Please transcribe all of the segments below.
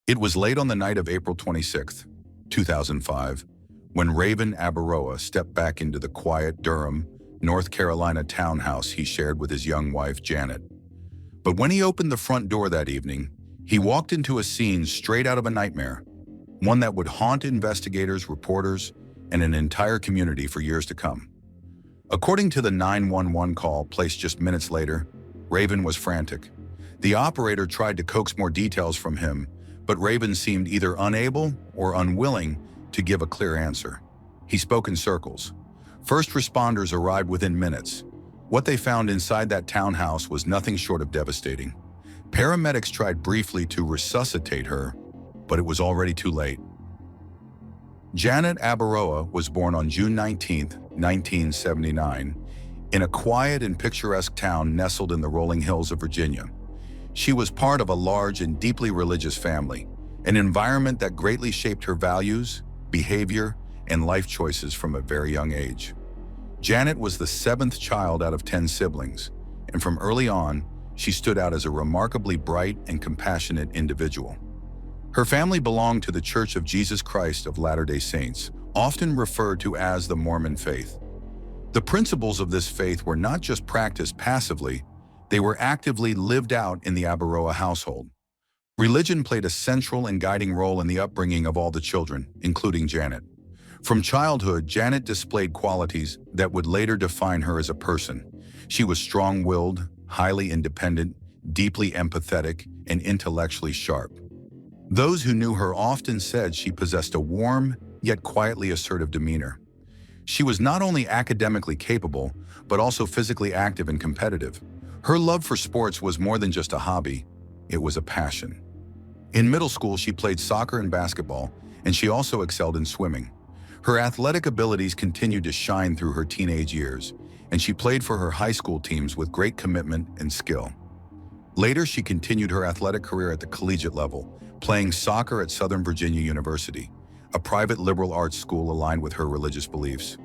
It was late on the night of April 26, 2005, when Raven Abaroa stepped back into the quiet Durham, North Carolina townhouse he shared with his young wife, Janet. But when he opened the front door that evening, he walked into a scene straight out of a nightmare, one that would haunt investigators, reporters, and an entire community for years to come. According to the 911 call placed just minutes later, Raven was frantic. The operator tried to coax more details from him, but Raven seemed either unable or unwilling to give a clear answer. He spoke in circles. First responders arrived within minutes. What they found inside that townhouse was nothing short of devastating. Paramedics tried briefly to resuscitate her, but it was already too late. Janet Abaroa was born on June 19, 1979, in a quiet and picturesque town nestled in the rolling hills of Virginia. She was part of a large and deeply religious family, an environment that greatly shaped her values, behavior, and life choices from a very young age. Janet was the seventh child out of 10 siblings, and from early on, she stood out as a remarkably bright and compassionate individual. Her family belonged to the Church of Jesus Christ of Latter-day Saints, often referred to as the Mormon faith. The principles of this faith were not just practiced passively, they were actively lived out in the Abaroa household. Religion played a central and guiding role in the upbringing of all the children, including Janet. From childhood, Janet displayed qualities that would later define her as a person. She was strong-willed, highly independent, deeply empathetic, and intellectually sharp. Those who knew her often said she possessed a warm, yet quietly assertive demeanor. She was not only academically capable, but also physically active and competitive. Her love for sports was more than just a hobby, it was a passion. In middle school, she played soccer and basketball, and she also excelled in swimming. Her athletic abilities continued to shine through her teenage years, and she played for her high school teams with great commitment and skill. Later, she continued her athletic career at the collegiate level, playing soccer at Southern Virginia University, a private liberal arts school aligned with her religious beliefs.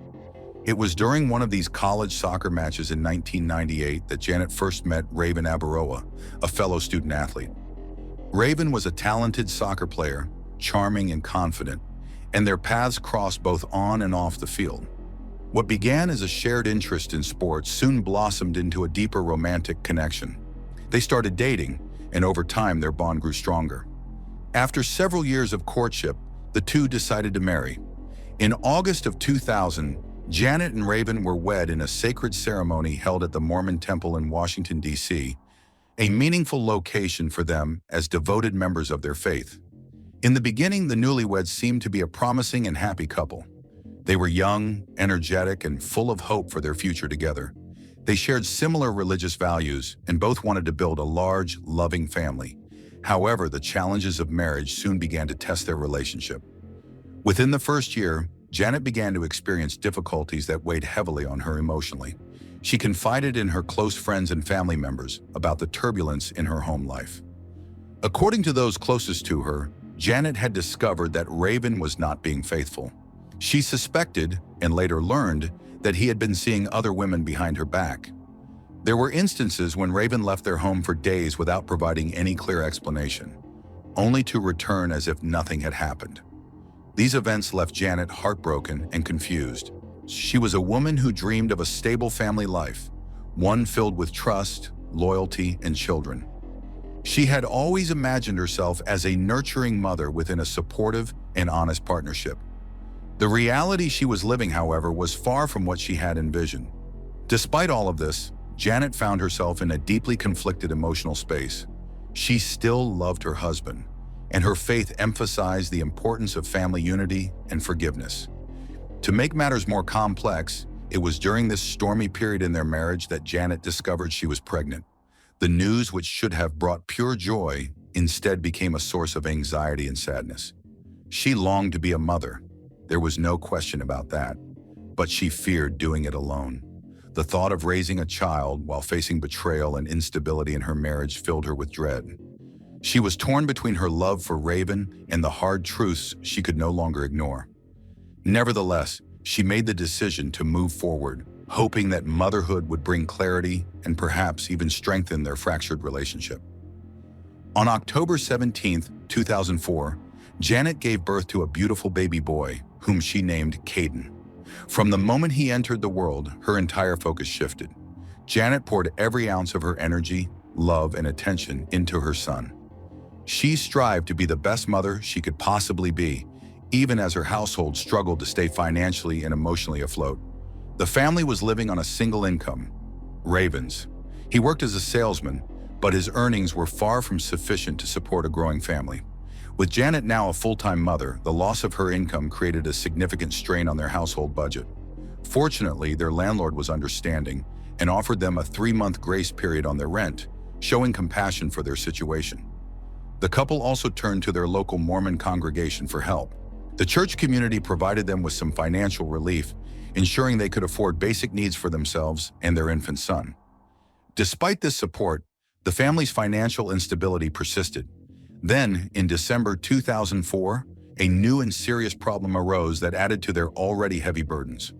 It was during one of these college soccer matches in 1998 that Janet first met Raven Abaroa, a fellow student athlete. Raven was a talented soccer player, charming and confident, and their paths crossed both on and off the field. What began as a shared interest in sports soon blossomed into a deeper romantic connection. They started dating, and over time their bond grew stronger. After several years of courtship, the two decided to marry. In August of 2000, Janet and Raven were wed in a sacred ceremony held at the Mormon Temple in Washington, D.C., a meaningful location for them as devoted members of their faith. In the beginning, the newlyweds seemed to be a promising and happy couple. They were young, energetic, and full of hope for their future together. They shared similar religious values and both wanted to build a large, loving family. However, the challenges of marriage soon began to test their relationship. Within the first year, Janet began to experience difficulties that weighed heavily on her emotionally. She confided in her close friends and family members about the turbulence in her home life. According to those closest to her, Janet had discovered that Raven was not being faithful. She suspected, and later learned, that he had been seeing other women behind her back. There were instances when Raven left their home for days without providing any clear explanation, only to return as if nothing had happened. These events left Janet heartbroken and confused. She was a woman who dreamed of a stable family life, one filled with trust, loyalty, and children. She had always imagined herself as a nurturing mother within a supportive and honest partnership. The reality she was living, however, was far from what she had envisioned. Despite all of this, Janet found herself in a deeply conflicted emotional space. She still loved her husband, and her faith emphasized the importance of family unity and forgiveness. To make matters more complex, it was during this stormy period in their marriage that Janet discovered she was pregnant. The news, which should have brought pure joy, instead became a source of anxiety and sadness. She longed to be a mother. There was no question about that, but she feared doing it alone. The thought of raising a child while facing betrayal and instability in her marriage filled her with dread. She was torn between her love for Raven and the hard truths she could no longer ignore. Nevertheless, she made the decision to move forward, hoping that motherhood would bring clarity and perhaps even strengthen their fractured relationship. On October 17, 2004, Janet gave birth to a beautiful baby boy, whom she named Caden. From the moment he entered the world, her entire focus shifted. Janet poured every ounce of her energy, love, and attention into her son. She strived to be the best mother she could possibly be, even as her household struggled to stay financially and emotionally afloat. The family was living on a single income, Raven's. He worked as a salesman, but his earnings were far from sufficient to support a growing family. With Janet now a full-time mother, the loss of her income created a significant strain on their household budget. Fortunately, their landlord was understanding and offered them a 3-month grace period on their rent, showing compassion for their situation. The couple also turned to their local Mormon congregation for help. The church community provided them with some financial relief, ensuring they could afford basic needs for themselves and their infant son. Despite this support, the family's financial instability persisted. Then, in December 2004, a new and serious problem arose that added to their already heavy burdens.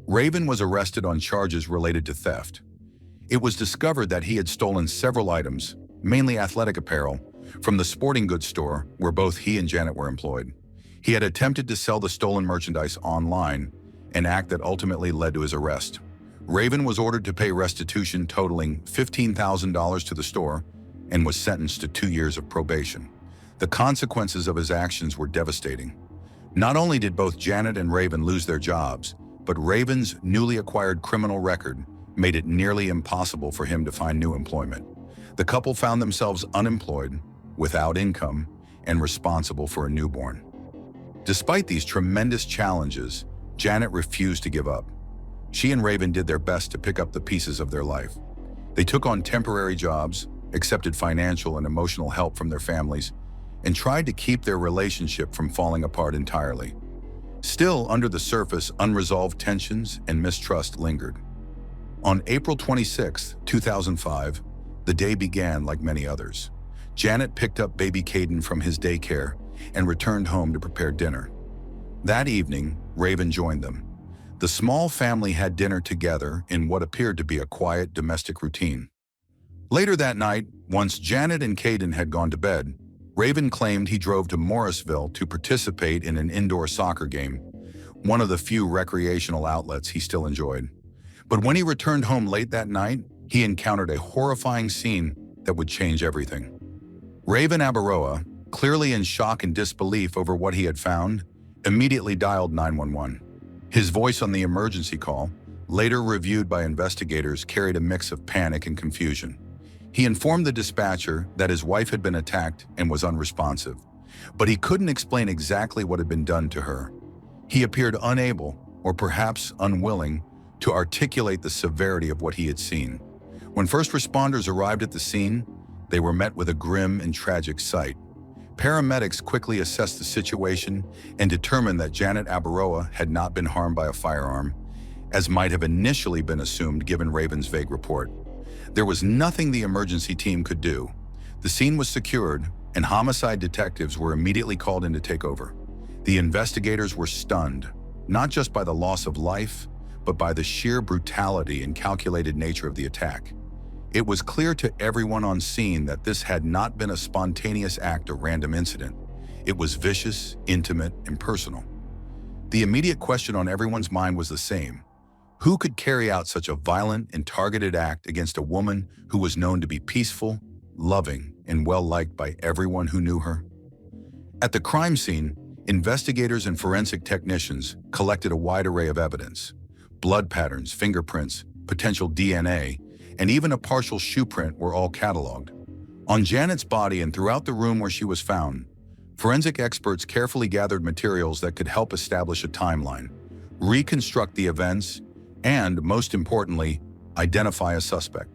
Raven was arrested on charges related to theft. It was discovered that he had stolen several items, mainly athletic apparel, from the sporting goods store where both he and Janet were employed. He had attempted to sell the stolen merchandise online, an act that ultimately led to his arrest. Raven was ordered to pay restitution totaling $15,000 to the store and was sentenced to 2 years of probation. The consequences of his actions were devastating. Not only did both Janet and Raven lose their jobs, but Raven's newly acquired criminal record made it nearly impossible for him to find new employment. The couple found themselves unemployed, without income, and responsible for a newborn. Despite these tremendous challenges, Janet refused to give up. She and Raven did their best to pick up the pieces of their life. They took on temporary jobs, accepted financial and emotional help from their families, and tried to keep their relationship from falling apart entirely. Still, under the surface, unresolved tensions and mistrust lingered. On April 26, 2005, the day began like many others. Janet picked up baby Caden from his daycare and returned home to prepare dinner. That evening, Raven joined them. The small family had dinner together in what appeared to be a quiet domestic routine. Later that night, once Janet and Caden had gone to bed, Raven claimed he drove to Morrisville to participate in an indoor soccer game, one of the few recreational outlets he still enjoyed. But when he returned home late that night, he encountered a horrifying scene that would change everything. Raven Abaroa, clearly in shock and disbelief over what he had found, immediately dialed 911. His voice on the emergency call, later reviewed by investigators, carried a mix of panic and confusion. He informed the dispatcher that his wife had been attacked and was unresponsive, but he couldn't explain exactly what had been done to her. He appeared unable, or perhaps unwilling, to articulate the severity of what he had seen. When first responders arrived at the scene, they were met with a grim and tragic sight. Paramedics quickly assessed the situation and determined that Janet Abaroa had not been harmed by a firearm, as might have initially been assumed given Raven's vague report. There was nothing the emergency team could do. The scene was secured, and homicide detectives were immediately called in to take over. The investigators were stunned, not just by the loss of life, but by the sheer brutality and calculated nature of the attack. It was clear to everyone on scene that this had not been a spontaneous act or random incident. It was vicious, intimate, and personal. The immediate question on everyone's mind was the same. Who could carry out such a violent and targeted act against a woman who was known to be peaceful, loving, and well-liked by everyone who knew her? At the crime scene, investigators and forensic technicians collected a wide array of evidence. Blood patterns, fingerprints, potential DNA, and even a partial shoe print were all cataloged. On Janet's body and throughout the room where she was found, forensic experts carefully gathered materials that could help establish a timeline, reconstruct the events, and, most importantly, identify a suspect.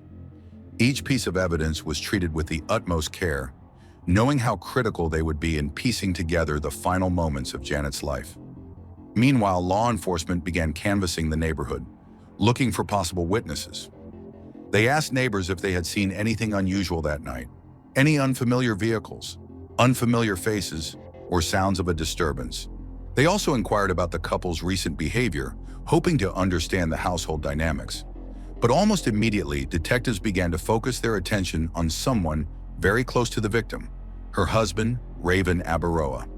Each piece of evidence was treated with the utmost care, knowing how critical they would be in piecing together the final moments of Janet's life. Meanwhile, law enforcement began canvassing the neighborhood, looking for possible witnesses. They asked neighbors if they had seen anything unusual that night, any unfamiliar vehicles, unfamiliar faces, or sounds of a disturbance. They also inquired about the couple's recent behavior, hoping to understand the household dynamics. But almost immediately, detectives began to focus their attention on someone very close to the victim, her husband, Raven Abaroa.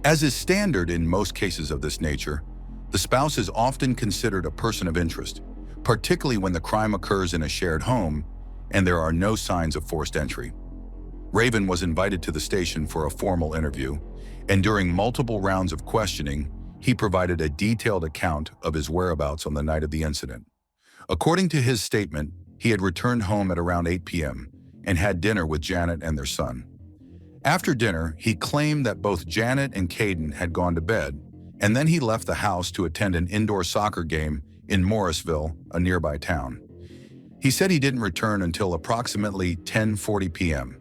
As is standard in most cases of this nature, the spouse is often considered a person of interest, particularly when the crime occurs in a shared home and there are no signs of forced entry. Raven was invited to the station for a formal interview, and during multiple rounds of questioning, he provided a detailed account of his whereabouts on the night of the incident. According to his statement, he had returned home at around 8 p.m. and had dinner with Janet and their son. After dinner, he claimed that both Janet and Caden had gone to bed, and then he left the house to attend an indoor soccer game in Morrisville, a nearby town. He said he didn't return until approximately 10:40 p.m.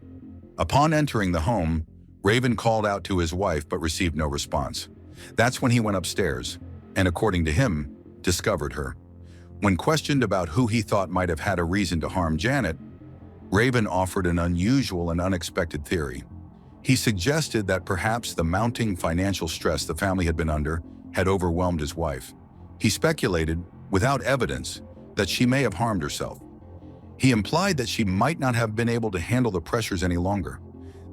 Upon entering the home, Raven called out to his wife but received no response. That's when he went upstairs and, according to him, discovered her. When questioned about who he thought might have had a reason to harm Janet, Raven offered an unusual and unexpected theory. He suggested that perhaps the mounting financial stress the family had been under had overwhelmed his wife. He speculated, without evidence, that she may have harmed herself. He implied that she might not have been able to handle the pressures any longer.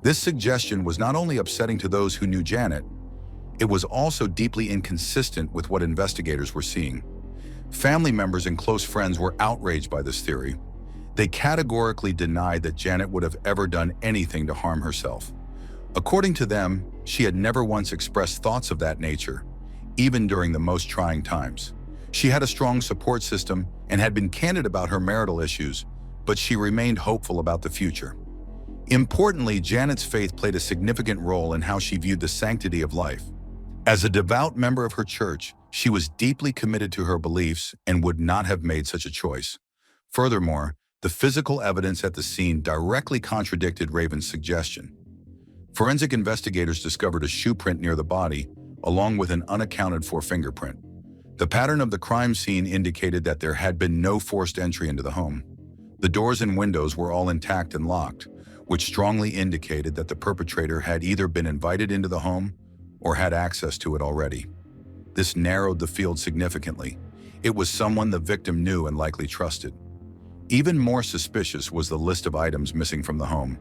This suggestion was not only upsetting to those who knew Janet, it was also deeply inconsistent with what investigators were seeing. Family members and close friends were outraged by this theory. They categorically denied that Janet would have ever done anything to harm herself. According to them, she had never once expressed thoughts of that nature, even during the most trying times. She had a strong support system and had been candid about her marital issues, but she remained hopeful about the future. Importantly, Janet's faith played a significant role in how she viewed the sanctity of life. As a devout member of her church, she was deeply committed to her beliefs and would not have made such a choice. Furthermore, the physical evidence at the scene directly contradicted Raven's suggestion. Forensic investigators discovered a shoe print near the body, along with an unaccounted-for fingerprint. The pattern of the crime scene indicated that there had been no forced entry into the home. The doors and windows were all intact and locked, which strongly indicated that the perpetrator had either been invited into the home or had access to it already. This narrowed the field significantly. It was someone the victim knew and likely trusted. Even more suspicious was the list of items missing from the home.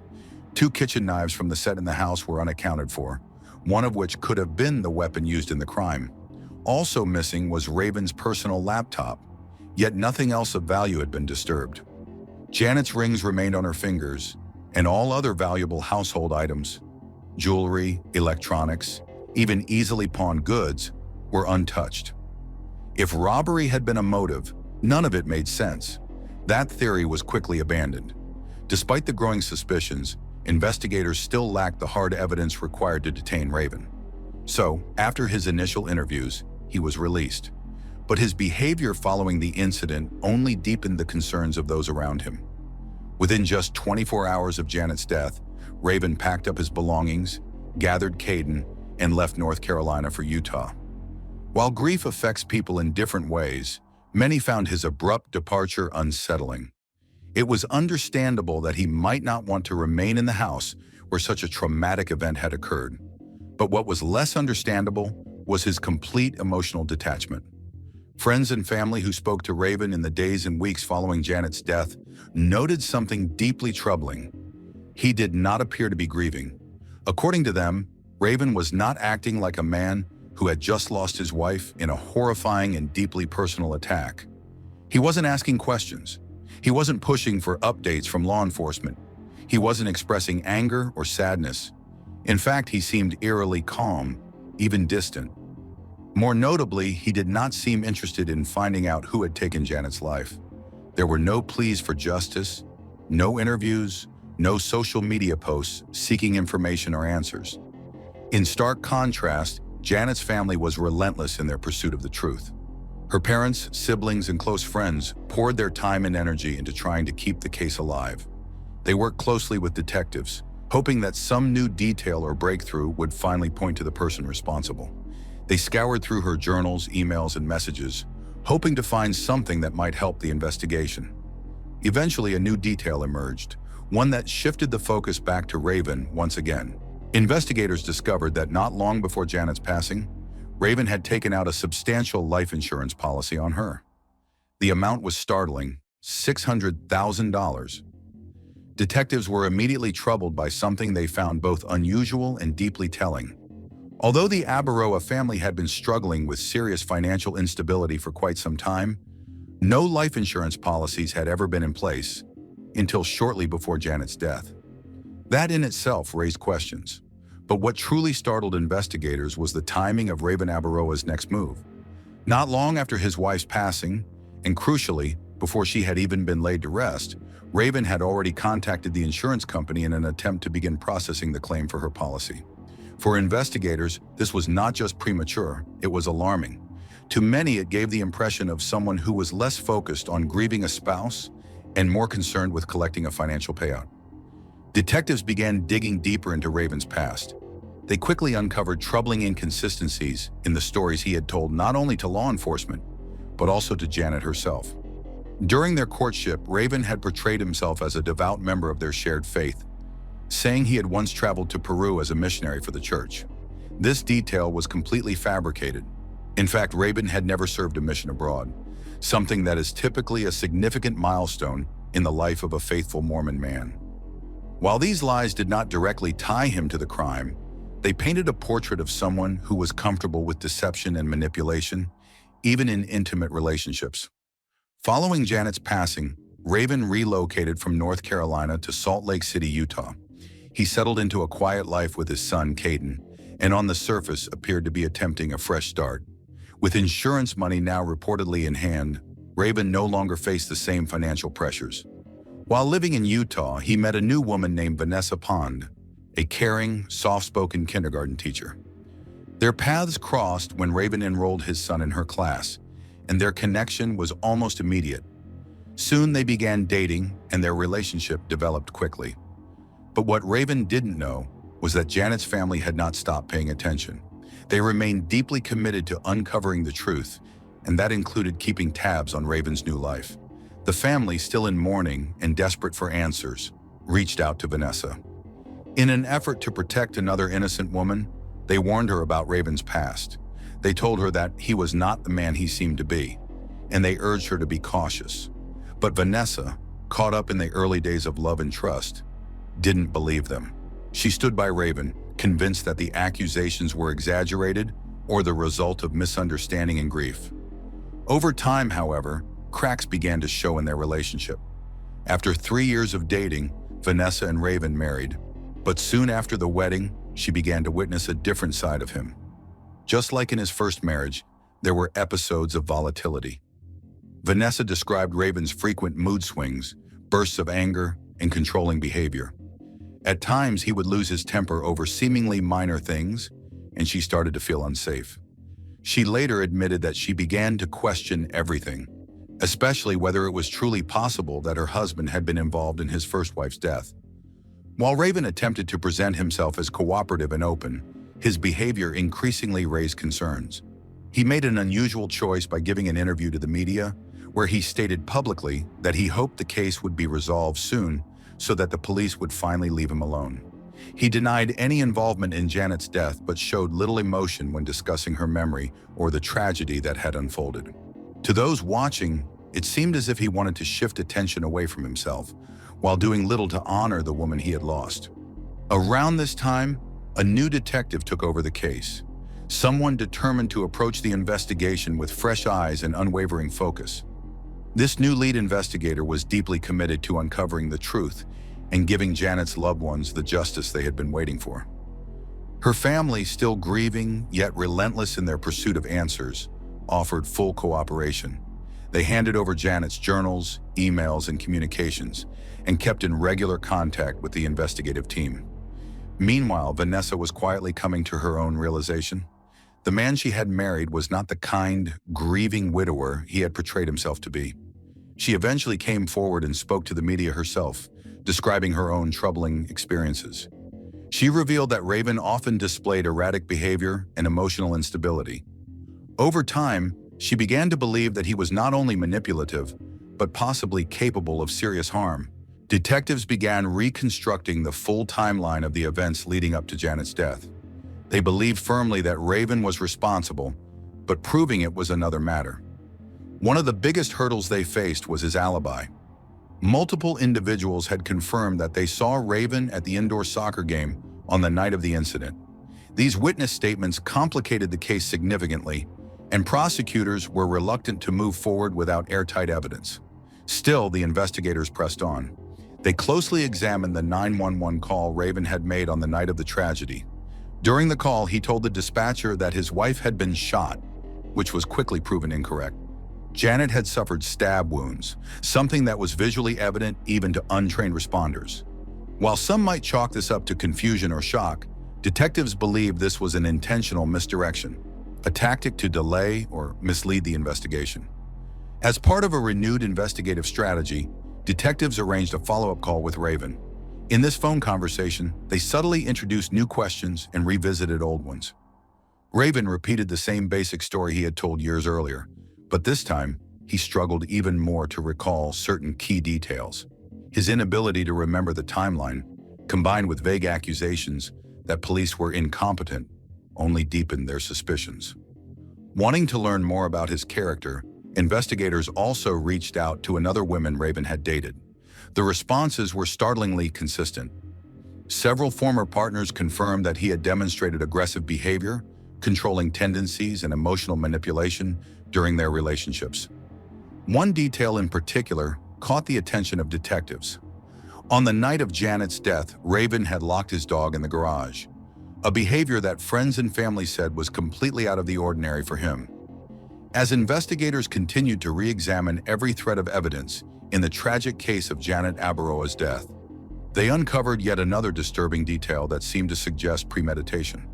2 kitchen knives from the set in the house were unaccounted for, one of which could have been the weapon used in the crime. Also missing was Raven's personal laptop, yet nothing else of value had been disturbed. Janet's rings remained on her fingers, and all other valuable household items, jewelry, electronics, even easily pawned goods, were untouched. If robbery had been a motive, none of it made sense. That theory was quickly abandoned. Despite the growing suspicions, investigators still lacked the hard evidence required to detain Raven. So, after his initial interviews, he was released. But his behavior following the incident only deepened the concerns of those around him. Within just 24 hours of Janet's death, Raven packed up his belongings, gathered Caden, and left North Carolina for Utah. While grief affects people in different ways, many found his abrupt departure unsettling. It was understandable that he might not want to remain in the house where such a traumatic event had occurred. But what was less understandable was his complete emotional detachment. Friends and family who spoke to Raven in the days and weeks following Janet's death noted something deeply troubling. He did not appear to be grieving. According to them, Raven was not acting like a man who had just lost his wife in a horrifying and deeply personal attack. He wasn't asking questions. He wasn't pushing for updates from law enforcement. He wasn't expressing anger or sadness. In fact, he seemed eerily calm, even distant. More notably, he did not seem interested in finding out who had taken Janet's life. There were no pleas for justice, no interviews, no social media posts seeking information or answers. In stark contrast, Janet's family was relentless in their pursuit of the truth. Her parents, siblings, and close friends poured their time and energy into trying to keep the case alive. They worked closely with detectives, hoping that some new detail or breakthrough would finally point to the person responsible. They scoured through her journals, emails, and messages, hoping to find something that might help the investigation. Eventually, a new detail emerged, one that shifted the focus back to Raven once again. Investigators discovered that not long before Janet's passing, Raven had taken out a substantial life insurance policy on her. The amount was startling, $600,000. Detectives were immediately troubled by something they found both unusual and deeply telling. Although the Abaroa family had been struggling with serious financial instability for quite some time, no life insurance policies had ever been in place until shortly before Janet's death. That in itself raised questions. But what truly startled investigators was the timing of Raven Abaroa's next move. Not long after his wife's passing, and crucially, before she had even been laid to rest, Raven had already contacted the insurance company in an attempt to begin processing the claim for her policy. For investigators, this was not just premature, it was alarming. To many, it gave the impression of someone who was less focused on grieving a spouse and more concerned with collecting a financial payout. Detectives began digging deeper into Raven's past. They quickly uncovered troubling inconsistencies in the stories he had told not only to law enforcement, but also to Janet herself. During their courtship, Raven had portrayed himself as a devout member of their shared faith, saying he had once traveled to Peru as a missionary for the church. This detail was completely fabricated. In fact, Raven had never served a mission abroad, something that is typically a significant milestone in the life of a faithful Mormon man. While these lies did not directly tie him to the crime, they painted a portrait of someone who was comfortable with deception and manipulation, even in intimate relationships. Following Janet's passing, Raven relocated from North Carolina to Salt Lake City, Utah. He settled into a quiet life with his son, Caden, and on the surface appeared to be attempting a fresh start. With insurance money now reportedly in hand, Raven no longer faced the same financial pressures. While living in Utah, he met a new woman named Vanessa Pond, a caring, soft-spoken kindergarten teacher. Their paths crossed when Raven enrolled his son in her class, and their connection was almost immediate. Soon they began dating, and their relationship developed quickly. But what Raven didn't know was that Janet's family had not stopped paying attention. They remained deeply committed to uncovering the truth, and that included keeping tabs on Raven's new life. The family, still in mourning and desperate for answers, reached out to Vanessa. In an effort to protect another innocent woman, they warned her about Raven's past. They told her that he was not the man he seemed to be, and they urged her to be cautious. But Vanessa, caught up in the early days of love and trust, didn't believe them. She stood by Raven, convinced that the accusations were exaggerated or the result of misunderstanding and grief. Over time, however, cracks began to show in their relationship. After 3 years of dating, Vanessa and Raven married, but soon after the wedding, she began to witness a different side of him. Just like in his first marriage, there were episodes of volatility. Vanessa described Raven's frequent mood swings, bursts of anger, and controlling behavior. At times, he would lose his temper over seemingly minor things, and she started to feel unsafe. She later admitted that she began to question everything, especially whether it was truly possible that her husband had been involved in his first wife's death. While Raven attempted to present himself as cooperative and open, his behavior increasingly raised concerns. He made an unusual choice by giving an interview to the media, where he stated publicly that he hoped the case would be resolved soon so that the police would finally leave him alone. He denied any involvement in Janet's death but showed little emotion when discussing her memory or the tragedy that had unfolded. To those watching, it seemed as if he wanted to shift attention away from himself, while doing little to honor the woman he had lost. Around this time, a new detective took over the case, someone determined to approach the investigation with fresh eyes and unwavering focus. This new lead investigator was deeply committed to uncovering the truth and giving Janet's loved ones the justice they had been waiting for. Her family, still grieving yet relentless in their pursuit of answers, offered full cooperation. They handed over Janet's journals, emails, and communications, and kept in regular contact with the investigative team. Meanwhile, Vanessa was quietly coming to her own realization. The man she had married was not the kind, grieving widower he had portrayed himself to be. She eventually came forward and spoke to the media herself, describing her own troubling experiences. She revealed that Raven often displayed erratic behavior and emotional instability. Over time, she began to believe that he was not only manipulative, but possibly capable of serious harm. Detectives began reconstructing the full timeline of the events leading up to Janet's death. They believed firmly that Raven was responsible, but proving it was another matter. One of the biggest hurdles they faced was his alibi. Multiple individuals had confirmed that they saw Raven at the indoor soccer game on the night of the incident. These witness statements complicated the case significantly, and prosecutors were reluctant to move forward without airtight evidence. Still, the investigators pressed on. They closely examined the 911 call Raven had made on the night of the tragedy. During the call, he told the dispatcher that his wife had been shot, which was quickly proven incorrect. Janet had suffered stab wounds, something that was visually evident even to untrained responders. While some might chalk this up to confusion or shock, detectives believe this was an intentional misdirection, a tactic to delay or mislead the investigation. As part of a renewed investigative strategy, detectives arranged a follow-up call with Raven. In this phone conversation, they subtly introduced new questions and revisited old ones. Raven repeated the same basic story he had told years earlier, but this time, he struggled even more to recall certain key details. His inability to remember the timeline, combined with vague accusations that police were incompetent, only deepened their suspicions. Wanting to learn more about his character, investigators also reached out to another woman Raven had dated. The responses were startlingly consistent. Several former partners confirmed that he had demonstrated aggressive behavior, controlling tendencies, and emotional manipulation during their relationships. One detail in particular caught the attention of detectives. On the night of Janet's death, Raven had locked his dog in the garage, a behavior that friends and family said was completely out of the ordinary for him. As investigators continued to re-examine every thread of evidence in the tragic case of Janet Abaroa's death, they uncovered yet another disturbing detail that seemed to suggest premeditation.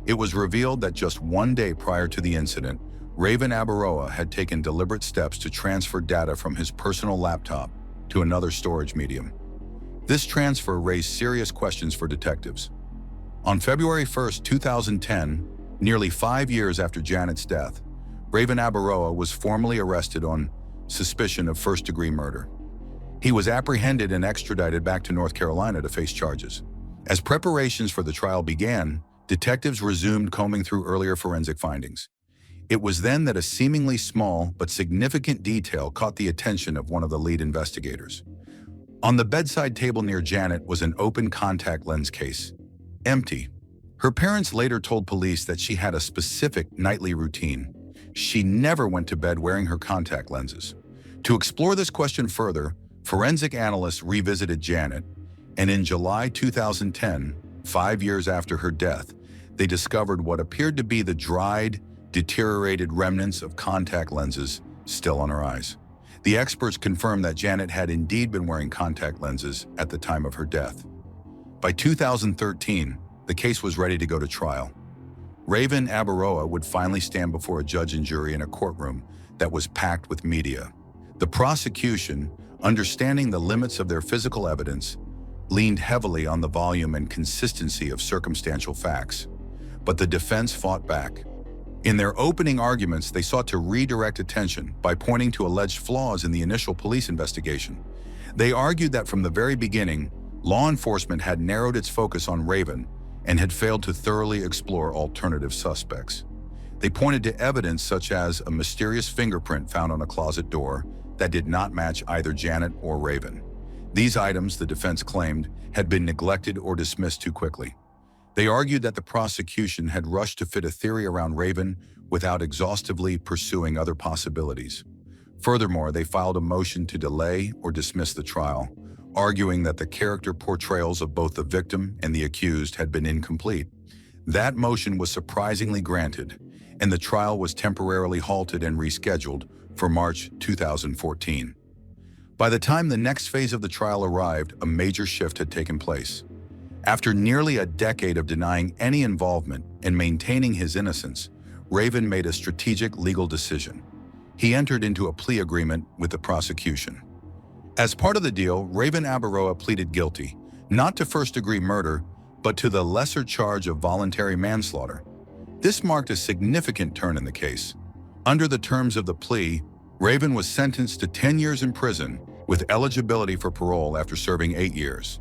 It was revealed that just one day prior to the incident, Raven Abaroa had taken deliberate steps to transfer data from his personal laptop to another storage medium. This transfer raised serious questions for detectives. On February 1, 2010, nearly 5 years after Janet's death, Raven Abaroa was formally arrested on suspicion of first-degree murder. He was apprehended and extradited back to North Carolina to face charges. As preparations for the trial began, detectives resumed combing through earlier forensic findings. It was then that a seemingly small but significant detail caught the attention of one of the lead investigators. On the bedside table near Janet was an open contact lens case, empty. Her parents later told police that she had a specific nightly routine. She never went to bed wearing her contact lenses. To explore this question further, forensic analysts revisited Janet, and in July 2010, 5 years after her death, they discovered what appeared to be the dried, deteriorated remnants of contact lenses still on her eyes. The experts confirmed that Janet had indeed been wearing contact lenses at the time of her death. By 2013, the case was ready to go to trial. Raven Abaroa would finally stand before a judge and jury in a courtroom that was packed with media. The prosecution, understanding the limits of their physical evidence, leaned heavily on the volume and consistency of circumstantial facts. But the defense fought back. In their opening arguments, they sought to redirect attention by pointing to alleged flaws in the initial police investigation. They argued that from the very beginning, law enforcement had narrowed its focus on Raven and had failed to thoroughly explore alternative suspects. They pointed to evidence such as a mysterious fingerprint found on a closet door that did not match either Janet or Raven. These items, the defense claimed, had been neglected or dismissed too quickly. They argued that the prosecution had rushed to fit a theory around Raven without exhaustively pursuing other possibilities. Furthermore, they filed a motion to delay or dismiss the trial, arguing that the character portrayals of both the victim and the accused had been incomplete. That motion was surprisingly granted, and the trial was temporarily halted and rescheduled for March 2014. By the time the next phase of the trial arrived, a major shift had taken place. After nearly a decade of denying any involvement and maintaining his innocence, Raven made a strategic legal decision. He entered into a plea agreement with the prosecution. As part of the deal, Raven Abaroa pleaded guilty, not to first-degree murder, but to the lesser charge of voluntary manslaughter. This marked a significant turn in the case. Under the terms of the plea, Raven was sentenced to 10 years in prison with eligibility for parole after serving 8 years.